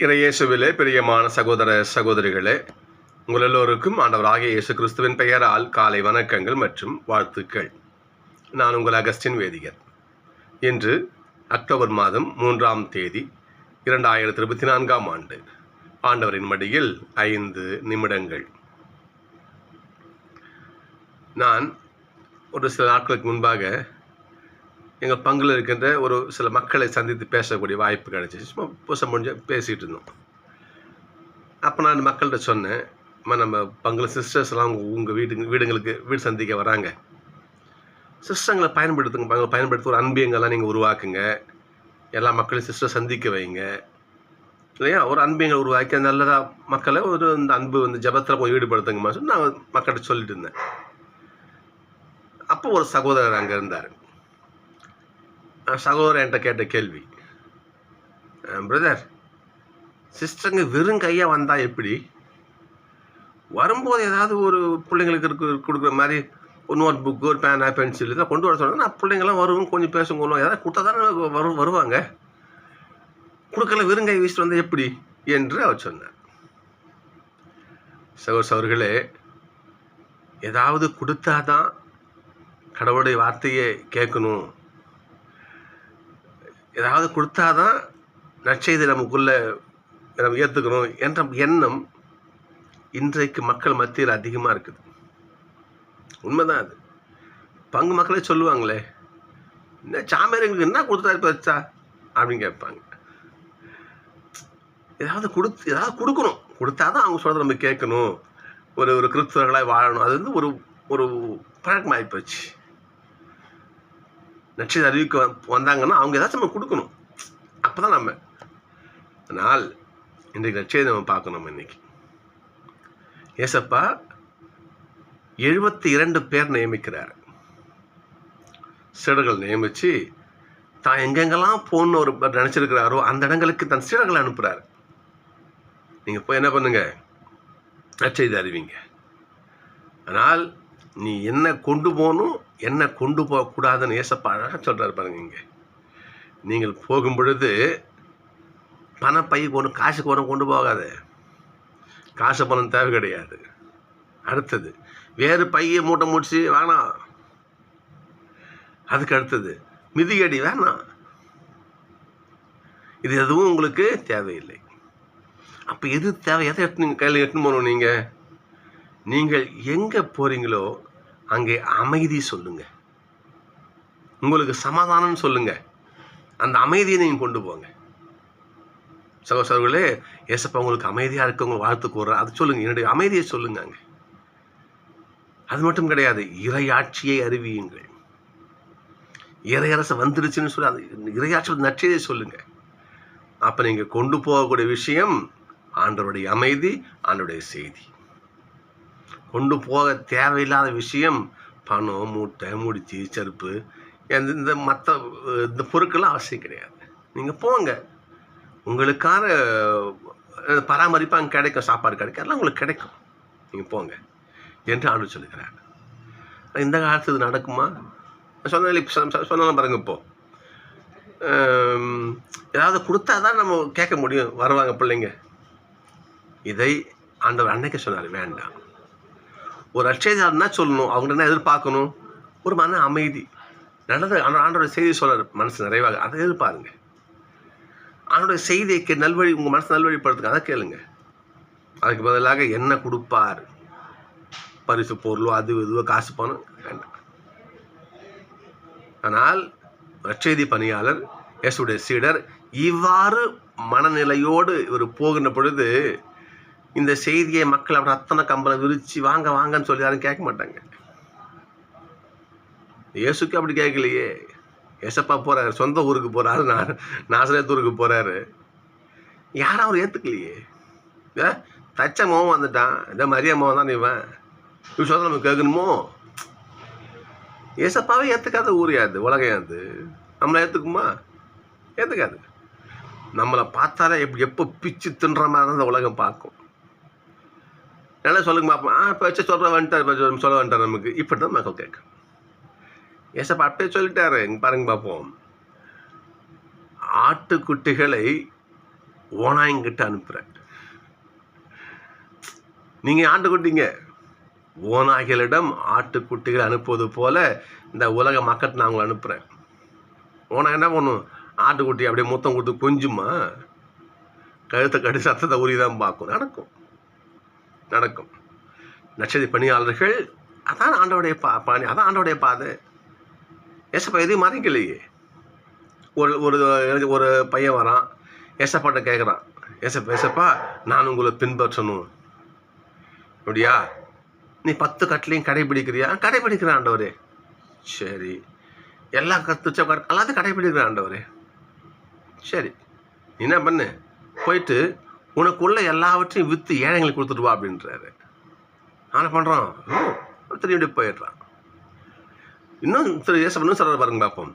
இறையேசுவிலே பிரியமான சகோதர சகோதரிகளே, உங்கள் எல்லோருக்கும் ஆண்டவராகிய இயேசு கிறிஸ்துவின் பெயரால் காலை வணக்கங்கள் மற்றும் வாழ்த்துக்கள். நான் உங்கள் அகஸ்டின் வேதிகர். இன்று அக்டோபர் மாதம் 3ஆம் தேதி 2024ஆம் ஆண்டு. ஆண்டவரின் மடியில் 5 நிமிடங்கள். நான் ஒரு சில நாட்களுக்கு முன்பாக எங்கள் பங்கில் இருக்கின்ற ஒரு சில மக்களை சந்தித்து பேசக்கூடிய வாய்ப்பு கிடைச்சிச்சு. சும்மா பேச முடிஞ்ச பேசிகிட்டு இருந்தோம். அப்போ நான் மக்கள்கிட்ட சொன்னேன், நம்ம பங்கில் சிஸ்டர்ஸ்லாம் உங்கள் வீடுங்களுக்கு வீடு சந்திக்க வராங்க. சிஸ்டங்களை பயன்படுத்துங்க, பங்களை பயன்படுத்தி ஒரு அன்பியங்கள்லாம் நீங்கள் உருவாக்குங்க. எல்லா மக்களையும் சிஸ்டர் சந்திக்க வைங்க இல்லையா? ஒரு அன்பியங்களை உருவாக்கி நல்லதாக மக்களை இந்த அன்பு ஜபத்தில் போய் ஈடுபடுத்துங்கம்மா சொல்லி நான் மக்கள்கிட்ட சொல்லிட்டு இருந்தேன். அப்போ ஒரு சகோதரர் அங்கே இருந்தார். சகோதரர் என்கிட்ட கேட்ட கேள்வி, பிரதர், சிஸ்டருங்க வெறும் கையாக வந்தால் எப்படி? வரும்போது ஏதாவது ஒரு பிள்ளைங்களுக்கு கொடுக்குற மாதிரி ஒரு நோட் புக்கு, ஒரு பேனா, பென்சில் இதெல்லாம் கொண்டு வர சொன்னாங்க. நான் பிள்ளைங்கள்லாம் வருவோம், கொஞ்சம் பேசுங்க, ஏதாவது கொடுத்தா தானே வருவாங்க. கொடுக்கல, வெறும் கை வீசிட்டு வந்தால் எப்படி என்று அவர் சொன்னார். சகோதரர்களே, ஏதாவது கொடுத்தாதான் கடவுளுடைய வார்த்தையை கேட்கணும், ஏதாவது கொடுத்தாதான் நற்செய்தி நமக்குள்ளே நம்ம ஏற்றுக்கணும் என்ற எண்ணம் இன்றைக்கு மக்கள் மத்தியில் அதிகமாக இருக்குது. உண்மைதான் அது. பங்கு மக்களே சொல்லுவாங்களே, என்ன சாமியாருக்கு என்ன கொடுத்தா வச்சா அப்படின்னு கேட்பாங்க. ஏதாவது கொடுக்கணும், கொடுத்தாதான் அவங்க சொல்கிறத நம்ம கேட்கணும், ஒரு கிறிஸ்தவர்களாக வாழணும். அது ஒரு ஒரு பழக்கமாகி போச்சு. நட்சத்திர அறிவிக்க வந்தாங்கன்னா அவங்க ஏதாச்சும் நம்ம கொடுக்கணும், அப்போ தான் நம்ம. ஆனால் இன்றைக்கு நட்சத்திரம் நம்ம பார்க்கணும். இன்னைக்கு ஏசப்பா 72 பேர் நியமிக்கிறார். சீடர்கள் நியமித்து தான் எங்கெங்கெல்லாம் போகணுன்னு ஒரு நினச்சிருக்கிறாரோ அந்த இடங்களுக்கு தன் சீடர்களை அனுப்புகிறார். நீங்கள் போய் என்ன பண்ணுங்க, நற்செய்தி அறிவிங்க. ஆனால் நீ என்ன கொண்டு போகணும், என்ன கொண்டு போகக்கூடாதுன்னு ஏசப்பா அழகாக சொல்கிறார் பாருங்க. இங்கே நீங்கள் போகும் பொழுது பணப்பை காசுக்கு கொண்டு போகாத. காசு பணம் தேவை கிடையாது. அடுத்தது வேறு பையை மூட்டை முடிச்சு வேணாம். அதுக்கு அடுத்தது மிதியடி வேணாம். இது எதுவும் உங்களுக்கு தேவையில்லை. அப்போ எது தேவை, எதை நீங்கள் கையில் எட்டுன்னு போகணும். நீங்கள் எங்கே போகிறீங்களோ அங்கே அமைதி சொல்லுங்க, உங்களுக்கு சமாதானம் சொல்லுங்க, அந்த அமைதியை நீங்கள் கொண்டு போங்க. சகோதரர்களே, ஏசப்பா உங்களுக்கு அமைதியாக இருக்கவங்க வாழ்த்து கூறுற அது சொல்லுங்க, என்னுடைய அமைதியை சொல்லுங்க. அங்கே அது மட்டும் கிடையாது, இறையாட்சியை அறிவியுங்கள். இறையரசு வந்துடுச்சுன்னு சொல்லி அது இறையாட்சி நற்செய்தியை சொல்லுங்க. அப்போ நீங்கள் கொண்டு போகக்கூடிய விஷயம் ஆண்டவருடைய அமைதி, ஆண்டவருடைய செய்தி. கொண்டு போக தேவையில்லாத விஷயம் பணம், மூட்டை, முடிச்சு, செருப்பு, இந்த மற்ற இந்த பொருட்கள்லாம் அவசியம் கிடையாது. நீங்கள் போங்க, உங்களுக்கான பராமரிப்பு அங்கே கிடைக்கும், சாப்பாடு கிடைக்கும், எல்லாம் உங்களுக்கு கிடைக்கும். நீங்கள் போங்க என்று ஆண்டு சொல்லுகிறார். இந்த காலத்து இது நடக்குமா? சொன்னாலும் பாருங்க. இப்போது ஏதாவது கொடுத்தா தான் நம்ம கேட்க முடியும், வருவாங்க பிள்ளைங்க. இதை ஆண்டவர் அன்னைக்கு சொன்னார், வேண்டாம். ஒரு நற்செய்தியாளர்னா சொல்லணும், அவங்க என்ன எதிர்பார்க்கணும், ஒரு மன அமைதி. நல்லது ஆண்டோட செய்தி சொல்கிறார், மனசு நிறைவாக, அதை எதிர்பாருங்க. ஆண்டோட செய்திக்கு நல்வழி, உங்கள் மனசு நல்வழிப்படுத்துங்க, அதை கேளுங்க. அதுக்கு பதிலாக என்ன கொடுப்பார், பரிசு பொருளோ அது இதுவோ காசு பணம் வேண்டாம். ஆனால் நற்செய்தி பணியாளர் இயேசுடைய சீடர் இவ்வாறு மனநிலையோடு இவர் போகின்ற பொழுது இந்த செய்தியை மக்கள் அப்படி அத்தனை கம்பளம் விரிச்சு வாங்க வாங்கன்னு சொல்லி யாரும் கேட்க மாட்டாங்க. இயேசுக்கு அப்படி கேட்கலையே. ஏசப்பா போறாரு, சொந்த ஊருக்கு போறாரு, நாசரேத்தூருக்கு போறாரு, யாரும் அவர் ஏத்துக்கலையே. தச்ச மோகம் வந்துட்டான், இந்த மரியா மோகம் தான் இவன் சொல்ல நம்ம கேட்கணுமோ? ஏசப்பாவே ஏத்துக்காத ஊர் யாது, உலகம் யாது. நம்மளை ஏத்துக்குமா? ஏத்துக்காது. நம்மளை பார்த்தாலே எப்போ பிச்சு தின்ற மாதிரி தான் அந்த உலகம் பார்க்கும். நல்லா சொல்லுங்க பார்ப்போம். இப்போ வச்சு சொல்ல வந்துட்டார் நமக்கு, இப்படி தான் மக்கள் கேட்கும். ஏசப்பா அப்படியே சொல்லிட்டாரு. இங்கே பாருங்க பார்ப்போம். ஆட்டுக்குட்டிகளை ஓனாய்கிட்ட அனுப்புகிறேன். நீங்கள் ஆட்டுக்குட்டிங்க, ஓநாய்களிடம் ஆட்டுக்குட்டிகளை அனுப்புவது போல இந்த உலக மக்கள் நான் உங்களை அனுப்புகிறேன். ஓனாய் என்ன பண்ணும்? ஆட்டுக்குட்டி அப்படியே முத்தம் கொடுத்து கொஞ்சுமா? கழுத்தை கடி சத்தத்தை உரி தான் பார்க்கும். நடக்கும். நட்சத்திர பணியாளர்கள் அதான் ஆண்டோடைய பணி, அதான் ஆண்டோடைய பாதை. ஏசப்பா எதையும் மறைக்கலையே. ஒரு பையன் வரான், ஏசப்பாட்ட கேட்குறான், ஏசப்பா நான் உங்களை பின்பற்றணும் அப்படியா? நீ 10 கட்டளையும் கடைபிடிக்கிறியா? கடைபிடிக்கிறேன் ஆண்டவரே. சரி, எல்லா எல்லாத்தையும் கடைபிடிக்கிறேன் ஆண்டவரே. சரி, நீ என்ன பண்ணு, போயிட்டு உனக்குள்ள எல்லாவற்றையும் விற்று ஏழைங்களுக்கு கொடுத்துட்டு வா அப்படின்றாரு. ஆனால் பண்ணுறான், திரும்பி போயிடுறான். இன்னும் சொல்ற பாருங்க பார்ப்போம்.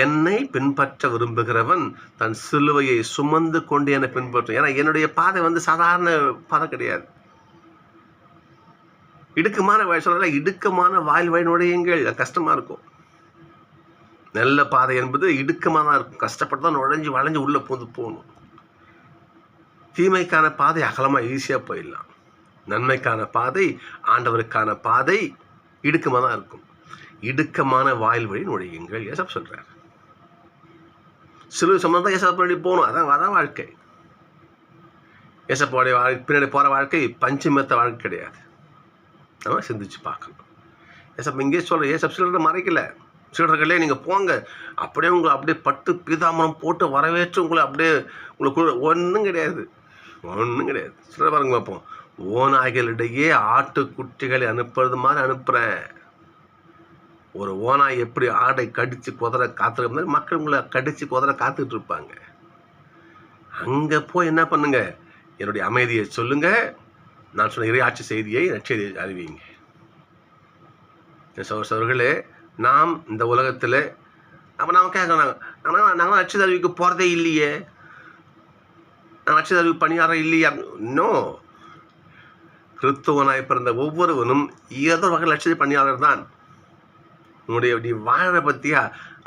என்னை பின்பற்ற விரும்புகிறவன் தன் சிலுவையை சுமந்து கொண்டு என்னை பின்பற்றும். ஏன்னா என்னுடைய பாதை சாதாரண பாதை கிடையாது. இடுக்கமான வாயில் வழி நுழையுங்கள். கஷ்டமா இருக்கும். நல்ல பாதை என்பது இடுக்கமாக தான் இருக்கும். கஷ்டப்பட்டு தான் நுழைஞ்சு வளைஞ்சு உள்ள போகணும். தீமைக்கான பாதை அகலமாக ஈஸியாக போயிடலாம். நன்மைக்கான பாதை, ஆண்டவருக்கான பாதை இடுக்கமாக தான் இருக்கும். இடுக்கமான வாயில் வழி நுழையுங்கள் ஏசப்பா சொல்றார். சிலுவை சம்பந்தம் தான் ஏசப்பா பின்னாடி போகணும். அதான் வாழ்க்கை. ஏசப்பாவுடைய பின்னாடி போகிற வாழ்க்கை பஞ்சமத்த வாழ்க்கை கிடையாது. நம்ம சிந்திச்சு பார்க்கணும். ஏசப்பா இங்கே சொல்கிற ஏசப்பா சிலரை மறைக்கல. சீடர்களே நீங்கள் போங்க, அப்படியே உங்களை அப்படியே பட்டு பீதாமரம் போட்டு வரவேற்று உங்களை அப்படியே உங்களுக்கு ஒன்றும் கிடையாது. சிலர் பாருங்க பார்ப்போம். ஓநாய்களிடையே ஆட்டுக்குட்டிகளை அனுப்புறது மாதிரி அனுப்புகிறேன். ஒரு ஓநாய் எப்படி ஆடை கடித்து குதிரை காத்துருக்க மாதிரி மக்கள் உங்களை கடித்து குதிரை காத்துட்டு இருப்பாங்க. அங்கே போய் என்ன பண்ணுங்க, என்னுடைய அமைதியை சொல்லுங்க, நான் சொன்ன இறையாட்சி செய்தியை நற்செய்தியை அறிவிங்க. சகோதரர்களே, நாம் இந்த உலகத்தில் அப்போ நாம் கேட்கறாங்க, நாங்கள் நட்சத்திர அறிவிக்கு போகிறதே இல்லையே, நாங்கள் நட்சத்திர அறிவு பணியாரம் இல்லையா? இன்னும் கிறிஸ்துவனாய் பிறந்த ஒவ்வொருவனும் ஏதோ வகை லட்சத்திர பணியாளர் தான். நீ வாழ பற்றியா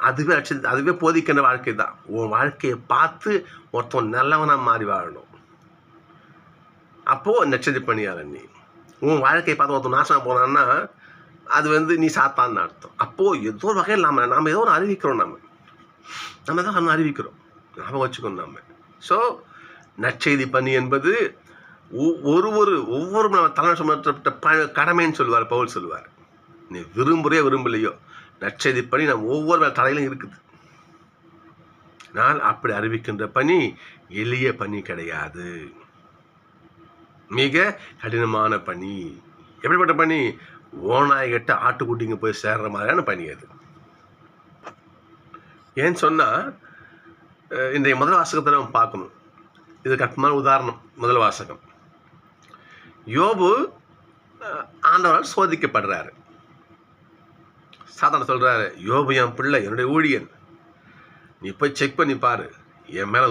அதுவே போதிக்கின்ற வாழ்க்கை தான். உன் வாழ்க்கையை பார்த்து ஒருத்தன் நல்லவனாக மாறி வாழணும். அப்போது நட்சத்திர பணியாளர் நீ. உன் வாழ்க்கையை பார்த்து ஒருத்தன் நாசமாக போனான்னா அது நீ சாத்தான்னு அர்த்தம். அப்போது ஏதோ ஒரு வகையில் நாம் ஏதோ ஒன்று அறிவிக்கிறோம். நம்ம தான் அறிவிக்கிறோம். ஞாபகம் வச்சுக்கணும் நம்ம. ஸோ நற்செய்தி பணி என்பது ஒவ்வொரு நம்ம தலைமை சம்பந்தப்பட்ட கடமைன்னு சொல்லுவார் பவுல் சொல்லுவார். நீ விரும்பலையோ நற்செய்தி பணி நம்ம ஒவ்வொரு தலையிலும் இருக்குது. நான் அப்படி அறிவிக்கின்ற பணி எளிய பணி கிடையாது, மிக கடினமான பணி. எப்படிப்பட்ட பணி? ஓநாய்கிட்ட ஆட்டுக்குட்டிங்க போய் சேர்ற மாதிரியான பணி அது. ஏன்னு சொன்னால், இன்றைய முதல் வாசகத்தை நம்ம பார்க்கணும். இதுக்கு அற்புதமான உதாரணம். முதல் வாசகம், யோபு ஆண்டவரால் சோதிக்கப்படுறாரு. சாத்தான சொல்கிறாரு, யோபு என் பிள்ளை, என்னுடைய ஊழியன், நீ போய் செக் பண்ணி பாரு, என் மேலே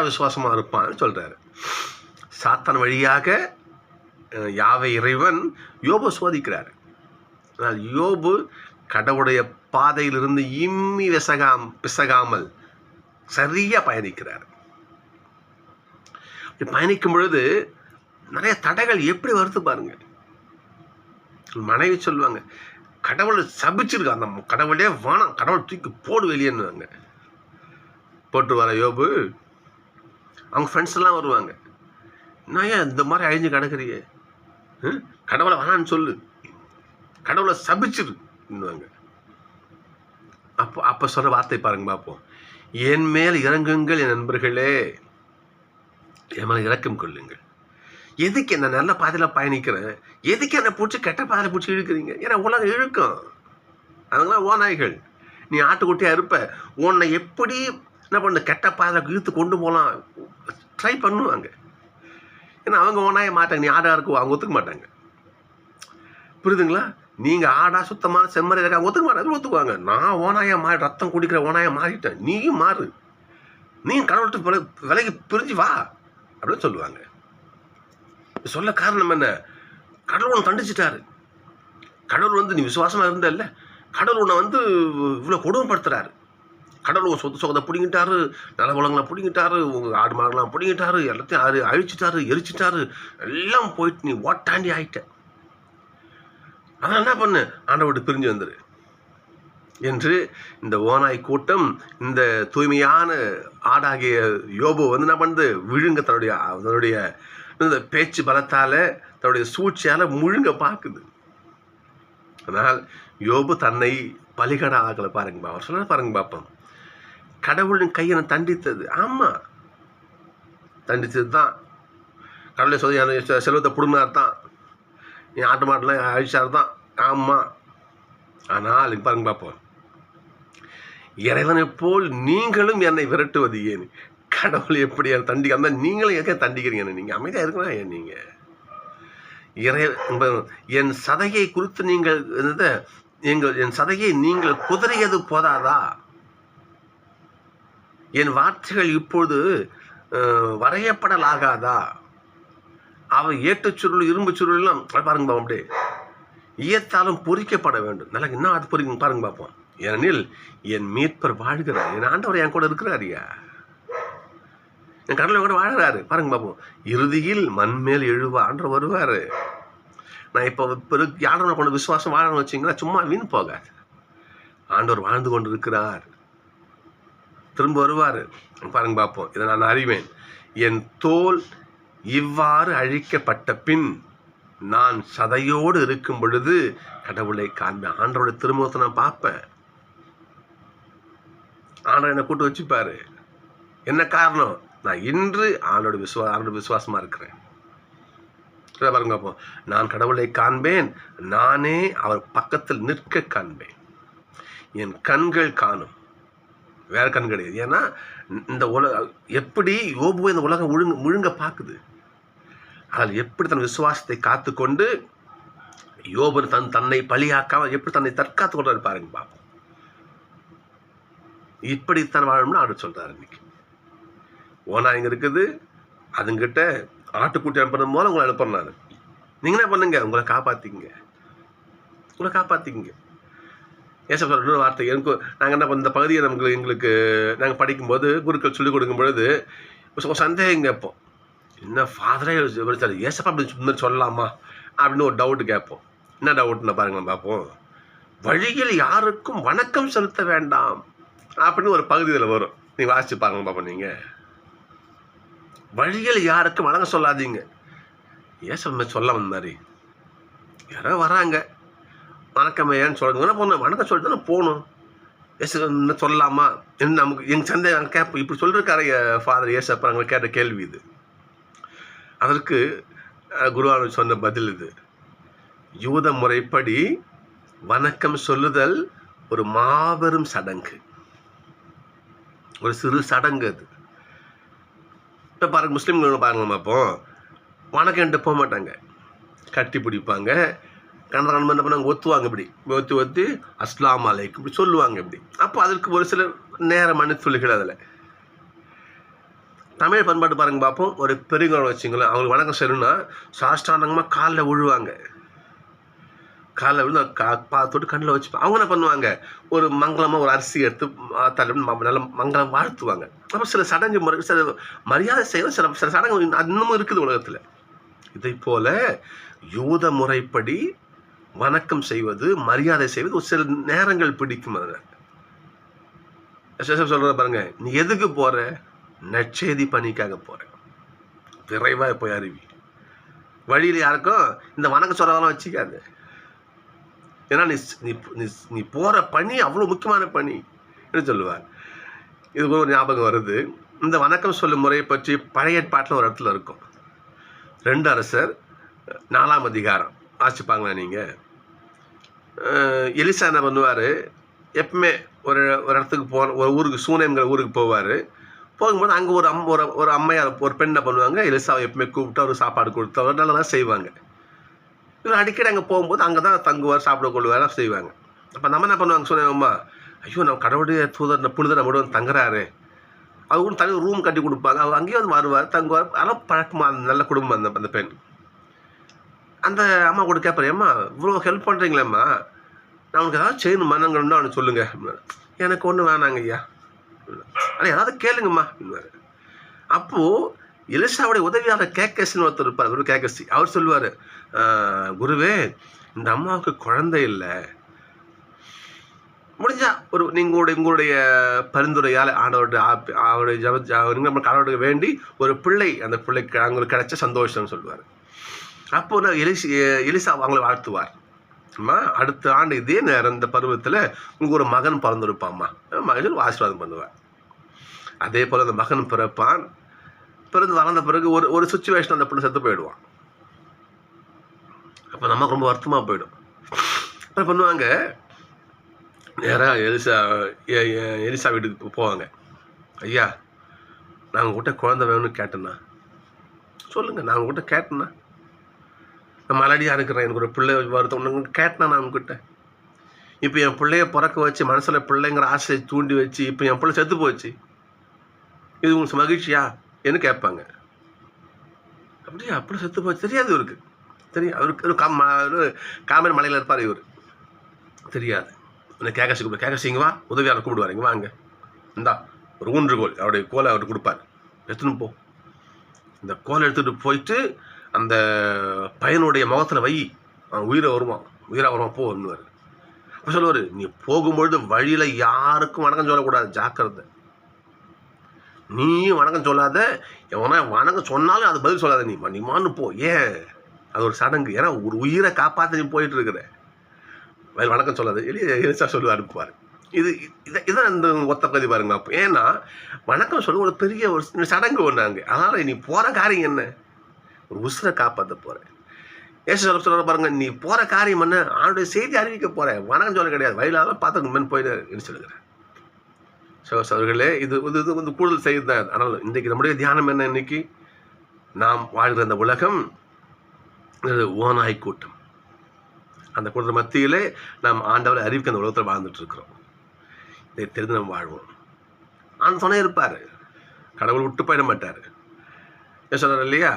விசுவாசமாக இருப்பான்னு சொல்கிறாரு. சாத்தான் வழியாக யாவை இறைவன் யோபு சோதிக்கிறார். ஆனால் யோபு கடவுளுடைய பாதையிலிருந்து பிசகாமல் சரியாக பயணிக்கிறார். பயணிக்கும் பொழுது நிறைய தடைகள் எப்படி வருது பாருங்க. மனைவி சொல்லுவாங்க, கடவுளை சபிச்சிருக்கு, அந்த கடவுளே வேணாம், கடவுள் தூக்கி போடு வெளியேன்னுவாங்க. போட்டு வர யோபு அவங்க ஃப்ரெண்ட்ஸ் எல்லாம் வருவாங்க, நான் ஏன் இந்த மாதிரி அழிஞ்சு கிடக்குறியே, கடவுளை வேணான்னு சொல்லு, கடவுளை சபிச்சிருவாங்க. அப்போ சொல்ற வார்த்தை பாருங்க பார்ப்போம். என் மேல் இறங்குங்கள் என் நண்பர்களே, என் மேலே இறக்கம் கொள்ளுங்கள். எதுக்கு என்ன நல்ல பாதையில் பயணிக்கிறேன், எதுக்கு என்னை பிடிச்சி கெட்ட பாதையில் பிடிச்சி இழுக்கிறீங்க? ஏன்னா உலகம் இழுக்கும், அவங்களாம் ஓநாய்கள். நீ ஆட்டுக்குட்டியாக இருப்ப, உன்னை எப்படி என்ன பண்ண கெட்ட பாதையில் இழுத்து கொண்டு போகலாம் ட்ரை பண்ணுவாங்க. ஏன்னா அவங்க ஓனாய மாட்டாங்க, நீ ஆடாக இருக்கும் அவங்க ஒத்துக்க மாட்டாங்க. புரியுதுங்களா? நீங்கள் ஆடா சுத்தமான செம்மறி இருக்க அவங்க ஒத்துக்க மாட்டாங்க, ஒத்துக்குவாங்க. நான் ஓனாயாக மாறி ரத்தம் குடிக்கிற ஓனாயாக மாறிட்டேன், நீயும் மாறு, நீ கடவுள்கிட்ட விலைக்கு பிரிஞ்சு வா அப்படின்னு சொல்லுவாங்க. சொல்ல காரணம் என்ன? கடவுள் தண்டிச்சிட்டாரு. கடவுள் நீ விசுவாசமாக இருந்தல்ல, கடவுள் உன்னை இவ்வளோ கொடுமைப்படுத்துறாரு. கடவுள் உங்கள் சொத்து சொகத்தை பிடிங்கிட்டாரு, நில உலகங்களை பிடிங்கிட்டாரு, உங்கள் ஆடு மாடுலாம் பிடிங்கிட்டாரு, எல்லாத்தையும் அழிச்சிட்டாரு, எரிச்சிட்டாரு, எல்லாம் போயிட்டு நீ ஓட்டாண்டி ஆயிட்ட. அதனால் என்ன பண்ணு, ஆண்டவர்கிட்ட பிரிஞ்சு வந்துரு என்று இந்த ஓநாய் கூட்டம் இந்த தூய்மையான ஆடாகிய யோபு என்ன பண்ணுது, விழுங்க தன்னுடைய இந்த பேச்சு பலத்தால் தன்னுடைய சூழ்ச்சியால் முழுங்க பார்க்குது. ஆனால் யோபு தன்னை பலிகட ஆகலை பாருங்கப்பா. அவர் சொல்ல பாருங்க பார்ப்போம், கடவுளின் கையை தண்டித்தது. ஆமாம், தண்டித்தது தான். கடவுளை சொல்லி செல்வத்தை பிடுங்கினார் தான், என் ஆட்டு மாட்டெல்லாம் அழிச்சார் தான். ஆமாம், ஆனால் பாருங்க பார்ப்போம், இறைவனை போல் நீங்களும் என்னை விரட்டுவது ஏன்? கடவுள் எப்படி என்னை தண்டிக்க, அந்த நீங்களும் எங்கே தண்டிக்கிறீங்க? நீங்கள் அமைதியாக இருக்கணும். ஏன் நீங்கள் என் சதையை குறித்து நீங்கள் என் சதையை நீங்கள் குதறியது போதாதா? என் வார்த்தைகள் இப்பொழுது வரையப்படலாகாதா? அவை ஏட்டுச் சுருள் இரும்பு சுருளெல்லாம் பாருங்க அப்படியே ஈயத்தாலும் பொறிக்கப்பட வேண்டும். நல்லா இன்னும் அது பொறிக்க பாருங்க பார்ப்போம். ஏனெனில் என் மீட்பர் வாழ்கிறார், என் ஆண்டவர் என் கூட இருக்கிறாரியா, என் கடவுளை கூட வாழ்கிறாரு. பாருங்க பார்ப்போம், இறுதியில் மண்மேல் எழுவா ஆண்டவர் வருவார். நான் இப்போ யாரை கொண்டு விசுவாசம் வாழணும்னு வச்சிங்களா, சும்மா வீண் போகாது. ஆண்டவர் வாழ்ந்து கொண்டு இருக்கிறார், திரும்ப வருவார். பாருங்க பார்ப்போம், இதை நான் அறிவேன். என் தோல் இவ்வாறு அழிக்கப்பட்ட பின் நான் சதையோடு இருக்கும் பொழுது கடவுளை காண்பேன். ஆண்டவருடைய திருமுகத்தை நான் பார்ப்பேன். ஆண்டவர் என்னை கூட்டு வச்சுப்பாரு. என்ன காரணம்? நான் இன்று ஆண்டோட விசுவாசமா இருக்கிறேன். பாருங்க அப்போ, நான் கடவுளை காண்பேன், நானே அவர் பக்கத்தில் நிற்க காண்பேன். என் கண்கள் காணும், வேற கண் கிடையாது. ஏன்னா இந்த எப்படி யோபுவை இந்த உலகம் முழுங்க பார்க்குது. அதில் எப்படி தன் விசுவாசத்தை காத்து கொண்டு யோபு தன்னை பலியாக்காம எப்படி தன்னை தற்காத்து கொண்டாரு பாருங்க பாப்போம். இப்படித்தான் வாழணும்னு ஆண்டு சொல்றாரு. இன்னைக்கு ஓனா இங்க இருக்குது, அதுங்கிட்ட ஆட்டுக்குட்டி அனுப்புறது போல உங்களை அனுப்புறாரு. நீங்க என்ன பண்ணுங்க, உங்களை காப்பாத்திங்க. ஏசப்பா இன்னொரு வார்த்தை எனக்கு நாங்கள் என்ன இந்த பகுதியை எங்களுக்கு நாங்கள் படிக்கும்போது குருக்கள் சொல்லிக் கொடுக்கும் பொழுது சந்தேகம் கேட்போம். என்ன ஃபாதரே ஏசப்பா அப்படி சொல்லலாமா அப்படின்னு ஒரு டவுட்டு கேட்போம். என்ன டவுட்னு பாருங்களேன் பார்ப்போம். வழியில் யாருக்கும் வணக்கம் செலுத்த வேண்டாம் அப்படின்னு ஒரு பகுதியில் வரும். நீங்கள் வாசிச்சு பாருங்க பார்ப்போம். நீங்கள் வழியில் யாருக்கும் வணக்கம் சொல்லாதீங்க. ஏசப்பா சொல்ல வந்த மாதிரி யாரோ வராங்க, வணக்கம் ஏன்னு சொல்லுங்க. என்ன போகணும், வணக்கம் சொல்லிட்டு தானே போகணும். என்ன சொல்லலாமா என்ன நமக்கு எங்கள் சந்தேகம் கேட்போம். இப்படி சொல்லியிருக்காரு ஃபாதர் ஏசப்பா நாங்கள் கேட்ட கேள்வி இது. அதற்கு குருவானவர் சொன்ன பதில் இது. யூத முறைப்படி வணக்கம் சொல்லுதல் ஒரு மாபெரும் சடங்கு, ஒரு சிறு சடங்கு அது. இப்போ பாருங்க, முஸ்லீம்கள் பாருங்க பார்ப்போம், வணக்கம்ட்டு போக மாட்டாங்க, கட்டி பிடிப்பாங்க, கணவன் என்ன பண்ணாங்க, ஒத்துவாங்க, இப்படி ஒத்தி அஸ்லாம் அலைக்கும் இப்படி சொல்லுவாங்க இப்படி. அப்போ அதற்கு ஒரு சில நேர மனுத்துளிகள். அதில் தமிழ் பண்பாட்டு பாருங்க பார்ப்போம். ஒரு பெரியவங்களை வச்சுங்களேன், அவங்களுக்கு வணக்கம் செய்யணும்னா சாஷ்டாண்டங்கமாக காலில் விழுவாங்க. காலில் விழுந்து பார்த்துட்டு கண்ணில் வச்சுப்பாங்க. அவங்க என்ன பண்ணுவாங்க, ஒரு மங்களமாக ஒரு அரிசி எடுத்து தள்ளி நல்ல மங்களம் வாழ்த்துவாங்க. அப்போ சில சடங்கு முறை, சில மரியாதை செய்யணும், சில சடங்கு இன்னமும் இருக்குது உலகத்தில். இதை போல யூத முறைப்படி வணக்கம் செய்வது, மரியாதை செய்வது ஒரு சில நேரங்கள் பிடிக்கும். அதில் சொல்கிற பாருங்க, நீ எதுக்கு போகிற, நற்செய்தி பணிக்காக போகிறேன், விரைவாக போய் அறிவி. வழியில் யாருக்கும் இந்த வணக்கம் சொல்கிறதெல்லாம் வச்சுக்காது. ஏன்னா நீ போகிற பணி அவ்வளோ முக்கியமான பணி என்று சொல்லுவார். இது ஒரு ஞாபகம் வருது. இந்த வணக்கம் சொல்லும் முறையை பற்றி பழைய ஏற்பாட்டில் ஒரு இடத்துல இருக்கும். 2 அரசர் 4ஆம் அதிகாரம் வாசிப்பாங்களா நீங்கள். எலிசா என்ன பண்ணுவார், எப்பவுமே ஒரு இடத்துக்கு ஒரு ஊருக்கு, சூனேம்ங்கிற ஊருக்கு போவார். போகும்போது அங்கே ஒரு அம்மையார், ஒரு பெண்ணை பண்ணுவாங்க, எலிசாவை எப்பவுமே கூப்பிட்டு அவர் சாப்பாடு கொடுத்து அவர் நல்லா தான் செய்வாங்க. இவர் அடிக்கடி அங்கே போகும்போது அங்கே தான் தங்குவார், சாப்பிட கொள்வார், செய்வாங்க. அப்போ நம்ம என்ன பண்ணுவாங்க, சொன்னேம்மா, ஐயோ நம்ம கடவுளுடைய தூதர் புனிதர் நம்ம வந்து தங்குறாரு, அவங்க தனி ரூம் கட்டி கொடுப்பாங்க, அவர் அங்கேயே வந்து வருவார், தங்குவார். அதெல்லாம் பழக்கமாக நல்ல குடும்பம் அந்த பெண். அந்த அம்மா கூட கேட்பாரு, அம்மா இவ்வளோ ஹெல்ப் பண்ணுறீங்களேம்மா, நான் உனக்கு ஏதாவது செய்யணுமா நாங்கள் அவனு சொல்லுங்கள். எனக்கு ஒன்றும் வேணாங்க ஐயா, ஆனால் ஏதாவது கேளுங்கம்மா அப்படின்வாரு. அப்போது எலிசாவுடைய உதவியாளர் கேக்கஸ்ன்னு ஒருத்தர் இருப்பார். அவர் கேக்கஸ் அவர் சொல்லுவார், குருவே இந்த அம்மாவுக்கு குழந்தை இல்லை, முடிஞ்சா உங்களுடைய பரிந்துரையால் அவருடைய கடவுளுக்கு வேண்டி ஒரு பிள்ளை, அந்த பிள்ளைக்கு அவங்களுக்கு கிடைச்ச சந்தோஷம்னு சொல்லுவார். அப்போ நான் எலிசா அவங்களை வாழ்த்துவார். அம்மா அடுத்த ஆண்டு இதே நேரம் இந்த பருவத்தில் உங்களுக்கு ஒரு மகன் பிறந்திருப்பாம்மா, மகன் ஆசீர்வாதம் பண்ணுவார். அதே போல் அந்த மகன் பிறப்பான். பிறந்து வளர்ந்த பிறகு ஒரு சுச்சுவேஷன் அந்த பிள்ளை செத்து போயிடுவான். அப்போ நமக்கு ரொம்ப வருத்தமாக போயிடும். என்ன பண்ணுவாங்க, நேராக எலிசா வீட்டுக்கு போவாங்க. ஐயா, நான் உங்கள்கிட்ட குழந்தை வேணும்னு கேட்டேன்னா சொல்லுங்கள், நான் உங்கள்கிட்ட கேட்டேன்னா, நான் மலடியாக இருக்கிறேன், எனக்கு ஒரு பிள்ளை வருத்தம் ஒன்று கேட்டேனா நான் உங்ககிட்ட. இப்போ என் பிள்ளைய பிறக்க வச்சு மனசில் பிள்ளைங்கிற ஆசையை தூண்டி வச்சு இப்போ என் பிள்ளை செத்து போச்சு, இது உங்களுக்கு மகிழ்ச்சியா என்று கேட்பாங்க. அப்படியே அப்படி செத்து போச்சு தெரியாது இவருக்கு. தெரியும், அவருக்கு காமன் மலையில் இருப்பார் இவர், தெரியாது. கேட்கசிங்கவா உதவியாளர் கூப்பிடுவார், இங்கே வாங்க, இந்தா ஒரு ஊன்றுகோல், அவருடைய கோலை அவருக்கு கொடுப்பார், எடுத்துன்னு போ. இந்த கோலை எடுத்துகிட்டு போயிட்டு அந்த பையனுடைய முகத்தில் வை, அவன் உயிராக வருவான் போன்னுவார். அப்போ சொல்லுவார், நீ போகும்பொழுது வழியில் யாருக்கும் வணக்கம் சொல்லக்கூடாது, ஜாக்கிரதை. நீயும் வணக்கம் சொல்லாத, எவனா வணக்கம் சொன்னாலும் அது பதில் சொல்லாத, நீ மான்னு போ. ஏன், அது ஒரு சடங்கு. ஏன்னா ஒரு உயிரை காப்பாற்ற நீ போயிட்டு இருக்கிற, வணக்கம் சொல்லாது எலிசா சொல்லி அனுப்புவார். இதான் இந்த ஒத்த பகுதி பாருங்க. அப்போ ஏன்னா வணக்கம் சொல்ல ஒரு பெரிய ஒரு சடங்கு ஒன்றாங்க. அதனால் நீ போகிற காரியம் என்ன, ஒரு உசுரை காப்பாற்ற போகிறேன். ஏசு சொல்ல பாருங்க, நீ போகிற காரியம் என்ன, அவனுடைய செய்தி அறிவிக்க போகிறேன், வணக்கம் சொல்ல கிடையாது, வயலால் பார்த்து போயிட்டு சொல்லுகிறேன். அவர்களே, இது வந்து கூடுதல் செய்தி தான். ஆனால் இன்றைக்கு நம்முடைய தியானம் என்ன, இன்னைக்கு நாம் வாழ்கிற அந்த உலகம் ஓநாய் கூட்டம். அந்த கூட்டத்து மத்தியிலே நாம் ஆண்டவரை அறிவிக்க அந்த உலகத்தில் வாழ்ந்துட்டு இருக்கிறோம். இதை தெரிந்து நம்ம வாழ்வோம். ஆண்டு துணை இருப்பார், கடவுள் விட்டு போயிட மாட்டார். ஏன் சொல்கிறார் இல்லையா,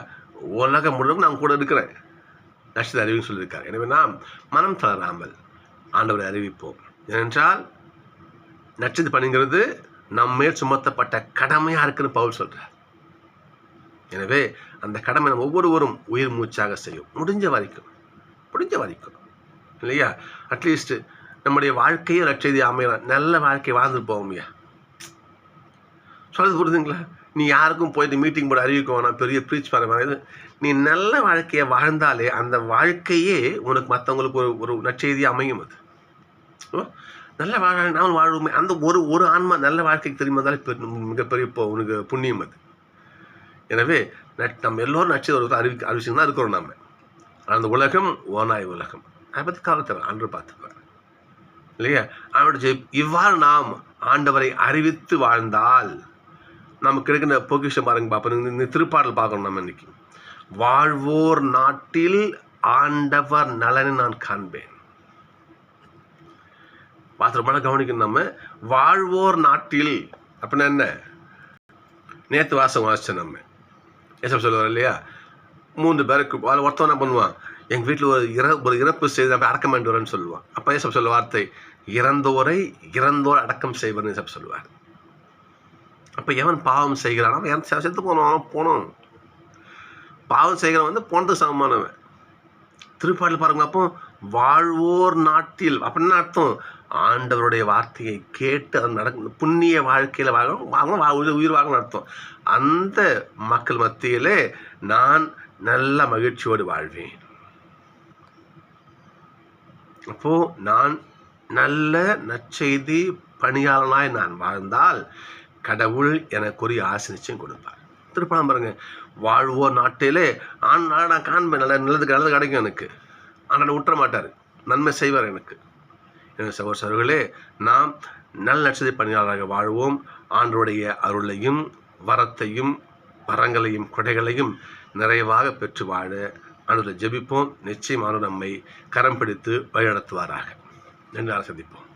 உலகம் முழுவதும் நான் கூட இருக்கிறேன், நட்சத்திர அறிவின்னு சொல்லியிருக்காரு. எனவே நாம் மனம் தளராமல் ஆண்டவரை அறிவிப்போம். ஏனென்றால் நட்சத்திர பணிங்கிறது நம்ம மேல் சுமத்தப்பட்ட கடமையாக இருக்குன்னு பவுல் சொல்கிறார். எனவே அந்த கடமை நம்ம ஒவ்வொருவரும் உயிர் மூச்சாக செய்யும், முடிஞ்ச வரைக்கும் இல்லையா. அட்லீஸ்ட் நம்முடைய வாழ்க்கையை நற்செய்தி அமையலாம், நல்ல வாழ்க்கை வாழ்ந்துட்டு போவோம்யா. சொல்கிறது புரியுதுங்களா? நீ யாருக்கும் போயிட்டு மீட்டிங் போட அறிவிக்க வேணாம், பெரிய ப்ரீச் பண்ண வேணாம். நீ நல்ல வாழ்க்கையை வாழ்ந்தாலே அந்த வாழ்க்கையே உனக்கு மற்றவங்களுக்கு ஒரு நற்செய்தி அமையும். அது நல்ல நாம வாழ்வுமே, அந்த ஒரு ஆன்மா நல்ல வாழ்க்கைக்கு தெரியுமா இருந்தாலே மிகப்பெரிய உனக்கு புண்ணியம் அது. எனவே நம்ம எல்லோரும் நட்சத்திர அறிவிச்சு தான் இருக்கிறோம். நம்ம அந்த உலகம் ஓநாய் உலகம், அதை பற்றி காலத்தை ஆண்டு பார்த்துக்குவார் இல்லையா. அவனுடைய இவ்வாறு நாம் ஆண்டவரை அறிவித்து வாழ்ந்தால் நமக்கு கிடைக்கிற பொக்கிஷம் பாருங்க. பார்ப்போம், இந்த திருப்பாடல் பார்க்கணும். நம்ம இன்னைக்கு வாழ்வோர் நாட்டில் ஆண்டவர் நலனை நான் காண்பேன். பாத்திரமான கவனிக்கணும். நம்ம வாழ்வோர் நாட்டில் அப்படின்னா என்ன, நேற்று வாசிச்சோம். நம்ம ஏசப் சொல்லுவார் இல்லையா, 3 பேருக்கு ஒருத்தவன் என்ன பண்ணுவான், எங்கள் வீட்டில் ஒரு இறப்பு செய்து நம்ம அடக்கம் பண்ணி வரேன்னு சொல்லுவான். அப்போ ஏசப் சொல்ல வார்த்தை, இறந்தோர் அடக்கம் செய்வார்னு ஏசப் சொல்லுவார். அப்போ எவன் பாவம் செய்கிறான், அவன் செத்து போனோம். பாவம் செய்கிறவன் போனது சமமானவன். திருப்பாடல் பாருங்க. அப்போ வாழ்வோர் நாட்டில் அப்படின்னா அர்த்தம், ஆண்டவருடைய வார்த்தையை கேட்டு அது நடக்கும் புண்ணிய வாழ்க்கையில் வாங்கணும், உயிர் வாங்கணும் அர்த்தம். அந்த மக்கள் மத்தியிலே நான் நல்ல மகிழ்ச்சியோடு வாழ்வேன். அப்போ நான் நல்ல நற்செய்தி பணியாளனாய் நான் வாழ்ந்தால் கடவுள் எனக்குரிய ஆசீர்வாதம் கொடுப்பார். திருப்பணம் பாருங்க, வாழ்வோர் நாட்டிலே நான் காண்பேன், நல்லது கிடைக்கும் எனக்கு, ஆனால் விட்டுற மாட்டார், நன்மை செய்வார் எனக்கு. சகோதரர்களே, நாம் நல்ல நட்சத்திர பணியாளராக வாழ்வோம். ஆண்டவருடைய அருளையும் வரத்தையும் வரங்களையும் கொடைகளையும் நிறைவாக பெற்று வாழ ஆண்டவரை ஜெபிப்போம். நிச்சயம் ஆண்டவர் நம்மை கரம் பிடித்து வழிநடத்துவாராக. நன்றி. சந்திப்போம்.